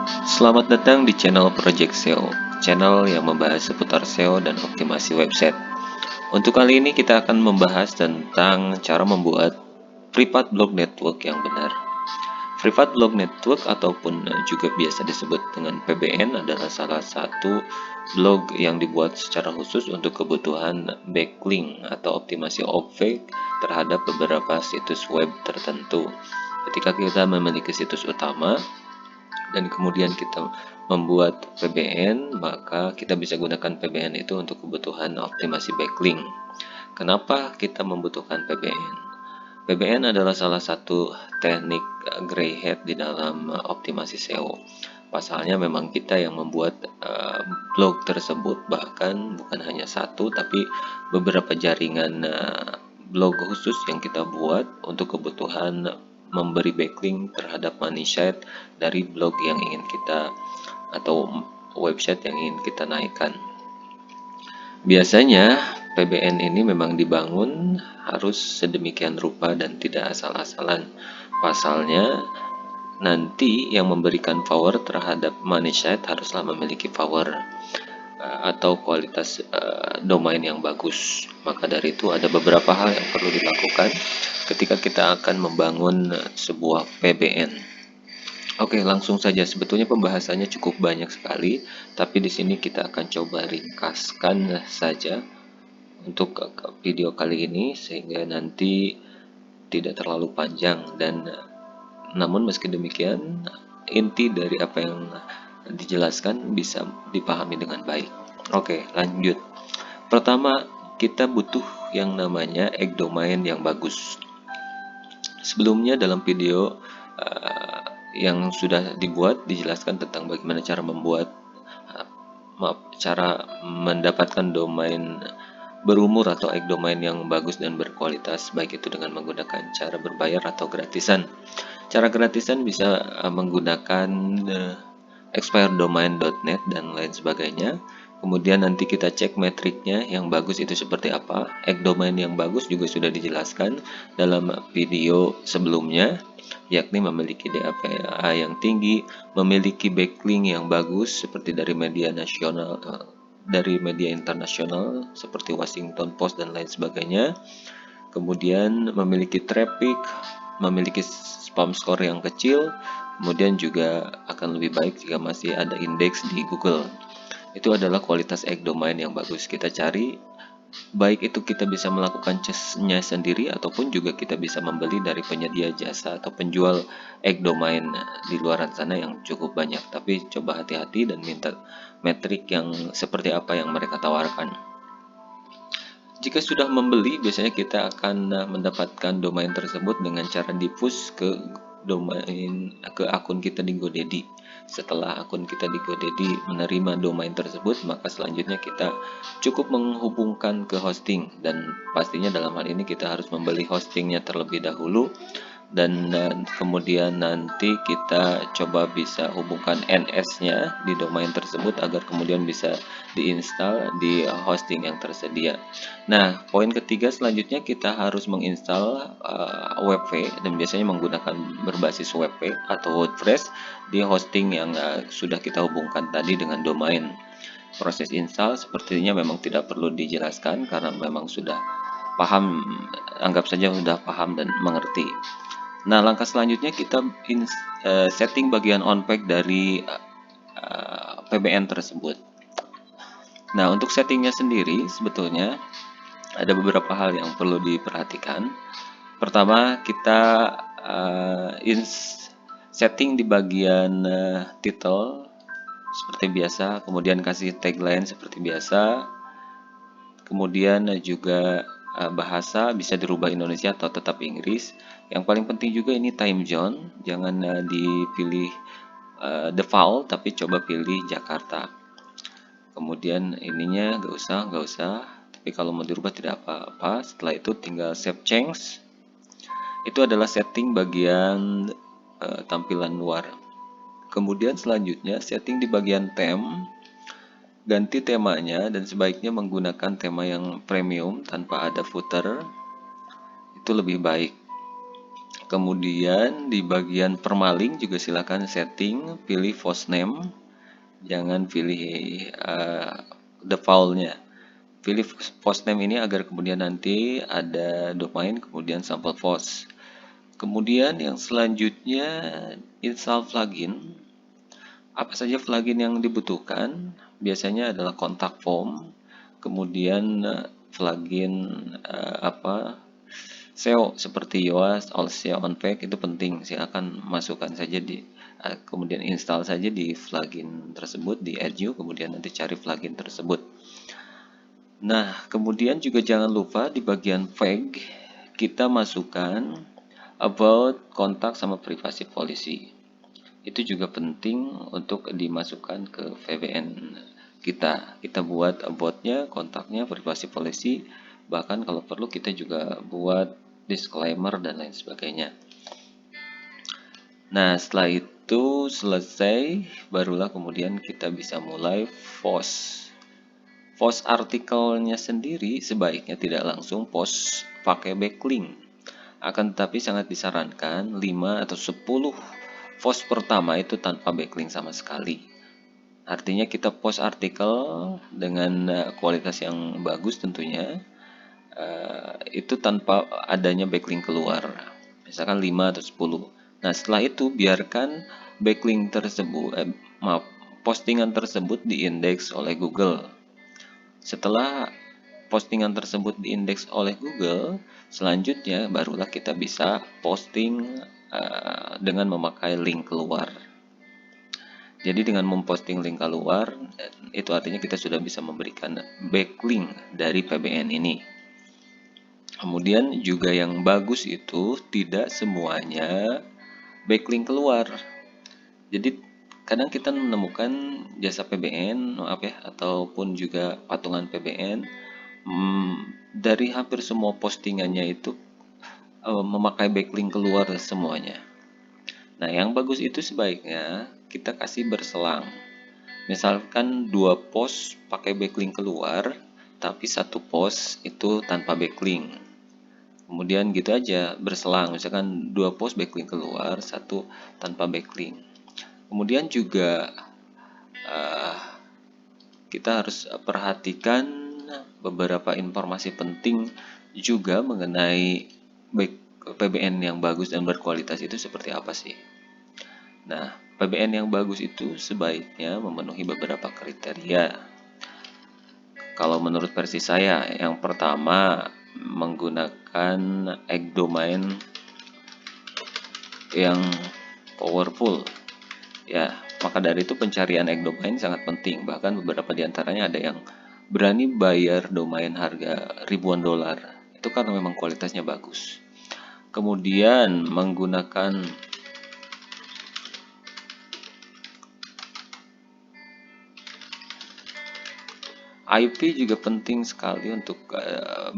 Selamat datang di channel Project SEO, channel yang membahas seputar SEO dan optimasi website. Untuk kali ini kita akan membahas tentang cara membuat Privat Blog Network yang benar. Privat Blog Network ataupun juga biasa disebut dengan PBN adalah salah satu blog yang dibuat secara khusus untuk kebutuhan backlink atau optimasi OPVEC terhadap beberapa situs web tertentu. Ketika kita memiliki situs utama, dan kemudian kita membuat PBN, maka kita bisa gunakan PBN itu untuk kebutuhan optimasi backlink. Kenapa kita membutuhkan PBN? PBN adalah salah satu teknik grey hat di dalam optimasi SEO. Pasalnya memang kita yang membuat blog tersebut, bahkan bukan hanya satu, tapi beberapa jaringan blog khusus yang kita buat untuk kebutuhan memberi backlink terhadap money site dari blog yang ingin kita atau website yang ingin kita naikkan. Biasanya PBN ini memang dibangun harus sedemikian rupa dan tidak asal-asalan. Pasalnya nanti yang memberikan power terhadap money site haruslah memiliki power atau kualitas domain yang bagus. Maka dari itu ada beberapa hal yang perlu dilakukan ketika kita akan membangun sebuah PBN. Oke, langsung saja. Sebetulnya pembahasannya cukup banyak sekali, tapi di sini kita akan coba ringkaskan saja untuk video kali ini sehingga nanti tidak terlalu panjang, dan namun meski demikian inti dari apa yang dijelaskan bisa dipahami dengan baik. Oke, lanjut. Pertama, kita butuh yang namanya egg domain yang bagus. Sebelumnya dalam video yang sudah dibuat dijelaskan tentang bagaimana cara membuat cara mendapatkan domain berumur atau egg domain yang bagus dan berkualitas, baik itu dengan menggunakan cara berbayar atau gratisan. Cara gratisan bisa menggunakan expiredomain.net dan lain sebagainya. Kemudian nanti kita cek metriknya yang bagus itu seperti apa. Egg domain yang bagus juga sudah dijelaskan dalam video sebelumnya, yakni memiliki DAPA yang tinggi, memiliki backlink yang bagus seperti dari media nasional, dari media internasional seperti Washington Post dan lain sebagainya. Kemudian memiliki traffic, memiliki spam score yang kecil, kemudian juga akan lebih baik jika masih ada indeks di Google. Itu adalah kualitas egg domain yang bagus. Kita cari, baik itu kita bisa melakukan case-nya sendiri ataupun juga kita bisa membeli dari penyedia jasa atau penjual egg domain di luar sana yang cukup banyak. Tapi coba hati-hati dan minta metrik yang seperti apa yang mereka tawarkan. Jika sudah membeli, biasanya kita akan mendapatkan domain tersebut dengan cara di-push ke akun kita di GoDaddy. Setelah akun kita di GoDaddy menerima domain tersebut, maka selanjutnya kita cukup menghubungkan ke hosting, dan pastinya dalam hal ini kita harus membeli hostingnya terlebih dahulu, dan kemudian nanti kita coba bisa hubungkan NS-nya di domain tersebut agar kemudian bisa diinstal di hosting yang tersedia. Nah, poin ketiga selanjutnya kita harus menginstal WP, dan biasanya menggunakan berbasis WP atau WordPress di hosting yang sudah kita hubungkan tadi dengan domain. Proses install sepertinya memang tidak perlu dijelaskan karena memang sudah paham, anggap saja sudah paham dan mengerti. Nah, langkah selanjutnya kita setting bagian on-page dari PBN tersebut. Nah, untuk settingnya sendiri sebetulnya ada beberapa hal yang perlu diperhatikan. Pertama, kita setting di bagian title seperti biasa, kemudian kasih tagline seperti biasa, kemudian juga bahasa bisa dirubah Indonesia atau tetap Inggris. Yang paling penting juga ini time zone, jangan dipilih default tapi coba pilih Jakarta. Kemudian ininya nggak usah, tapi kalau mau dirubah tidak apa-apa. Setelah itu tinggal save change. Itu adalah setting bagian tampilan luar. Kemudian selanjutnya setting di bagian theme, ganti temanya dan sebaiknya menggunakan tema yang premium tanpa ada footer, itu lebih baik. Kemudian di bagian permalink juga silakan setting, pilih hostname, jangan pilih defaultnya. Pilih hostname ini agar kemudian nanti ada domain, kemudian sampel host. Kemudian yang selanjutnya install plugin. Apa saja plugin yang dibutuhkan? Biasanya adalah kontak form, kemudian plugin SEO seperti Yoast, All SEO on Page itu penting. Silakan masukkan saja kemudian install saja di plugin tersebut di Edu, kemudian nanti cari plugin tersebut. Nah, kemudian juga jangan lupa di bagian flag kita masukkan about, kontak, sama privasi policy. Itu juga penting untuk dimasukkan ke VPN kita. Kita buat about-nya, kontaknya, privasi policy, bahkan kalau perlu kita juga buat disclaimer dan lain sebagainya. Nah, setelah itu selesai, barulah kemudian kita bisa mulai post. Post artikelnya sendiri sebaiknya tidak langsung post pakai backlink. Akan tetapi sangat disarankan 5 atau 10 post pertama itu tanpa backlink sama sekali. Artinya kita post artikel dengan kualitas yang bagus tentunya, itu tanpa adanya backlink keluar. Misalkan 5 atau 10. Nah, setelah itu biarkan backlink tersebut, postingan tersebut diindeks oleh Google. Setelah postingan tersebut diindeks oleh Google, selanjutnya barulah kita bisa posting dengan memakai link keluar. Jadi dengan memposting link keluar, itu artinya kita sudah bisa memberikan backlink dari PBN ini. Kemudian juga yang bagus itu tidak semuanya backlink keluar. Jadi kadang kita menemukan jasa PBN, ataupun juga patungan PBN, dari hampir semua postingannya itu memakai backlink keluar semuanya. Nah, yang bagus itu sebaiknya kita kasih berselang. Misalkan 2 post pakai backlink keluar, tapi 1 post itu tanpa backlink. Kemudian gitu aja berselang, misalkan 2 post backlink keluar, 1 tanpa backlink. Kemudian juga kita harus perhatikan beberapa informasi penting juga mengenai PBN yang bagus dan berkualitas itu seperti apa sih. Nah, PBN yang bagus itu sebaiknya memenuhi beberapa kriteria. Kalau menurut versi saya, yang pertama menggunakan egg domain yang powerful. Ya, maka dari itu pencarian egg domain sangat penting. Bahkan beberapa di antaranya ada yang berani bayar domain harga ribuan dolar. Itu karena memang kualitasnya bagus. Kemudian menggunakan IP juga penting sekali untuk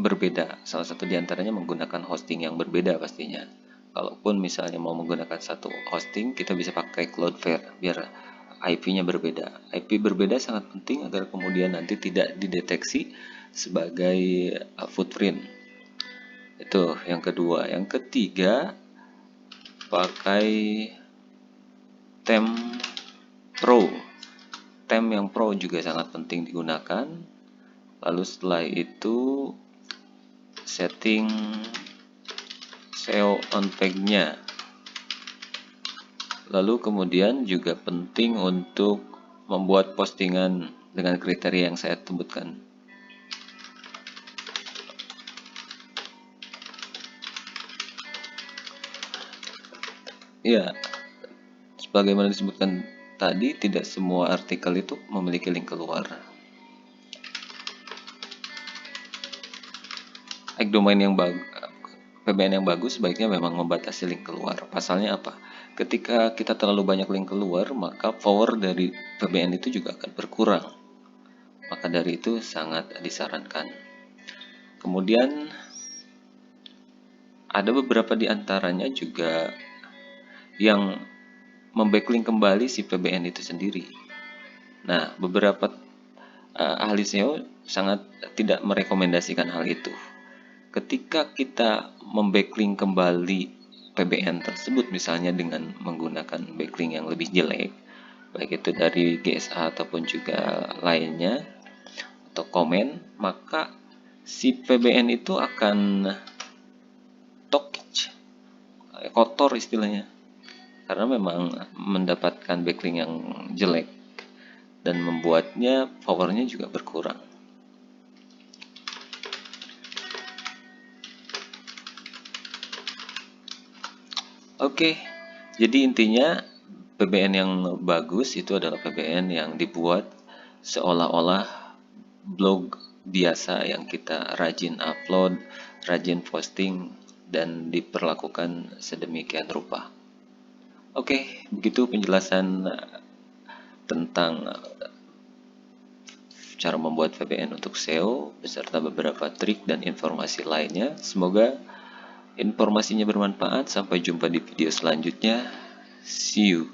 berbeda. Salah satu di antaranya menggunakan hosting yang berbeda pastinya. Kalaupun misalnya mau menggunakan satu hosting, kita bisa pakai Cloudflare biar IP-nya berbeda. IP berbeda sangat penting agar kemudian nanti tidak dideteksi sebagai footprint. Itu yang kedua. Yang ketiga, pakai theme Pro. Theme yang Pro juga sangat penting digunakan. Lalu setelah itu setting SEO on page-nya. Lalu kemudian juga penting untuk membuat postingan dengan kriteria yang saya sebutkan. Ya, sebagaimana disebutkan tadi, tidak semua artikel itu memiliki link keluar. Egg domain yang bagus, PBN yang bagus sebaiknya memang membatasi link keluar. Pasalnya apa? Ketika kita terlalu banyak link keluar, maka power dari PBN itu juga akan berkurang. Maka dari itu sangat disarankan. Kemudian ada beberapa di antaranya juga yang membacklink kembali si PBN itu sendiri. Nah, beberapa ahli SEO sangat tidak merekomendasikan hal itu. Ketika kita membacklink kembali PBN tersebut, misalnya dengan menggunakan backlink yang lebih jelek, baik itu dari GSA ataupun juga lainnya, atau komen, maka si PBN itu akan toxic, kotor istilahnya, karena memang mendapatkan backlink yang jelek dan membuatnya powernya juga berkurang. Oke, jadi intinya PBN yang bagus itu adalah PBN yang dibuat seolah-olah blog biasa yang kita rajin upload, rajin posting, dan diperlakukan sedemikian rupa. Oke, begitu penjelasan tentang cara membuat VPN untuk SEO beserta beberapa trik dan informasi lainnya. Semoga informasinya bermanfaat. Sampai jumpa di video selanjutnya. See you.